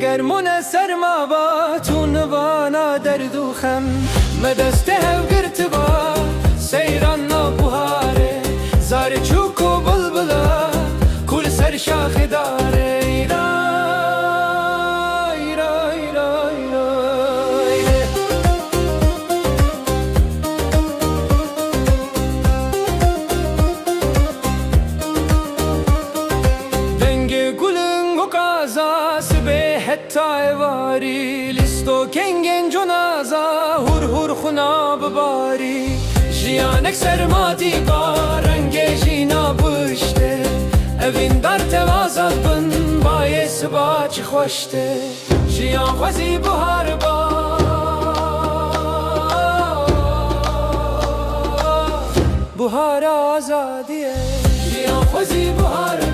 گرمون سرما با تو نوانا درد و خم مدست هف گرت با سیران بوهاره زار چوک و بلبلا کل سر شاخ داره تایواری لیستو کنگن جنازا هور هور خنا بباری جیانک سرماتی با رنگ جینا بشته اوین در توازد بن بای سبا چی خوشته جیان خوزی بهار با بهار آزادیه جیان خوزی بهار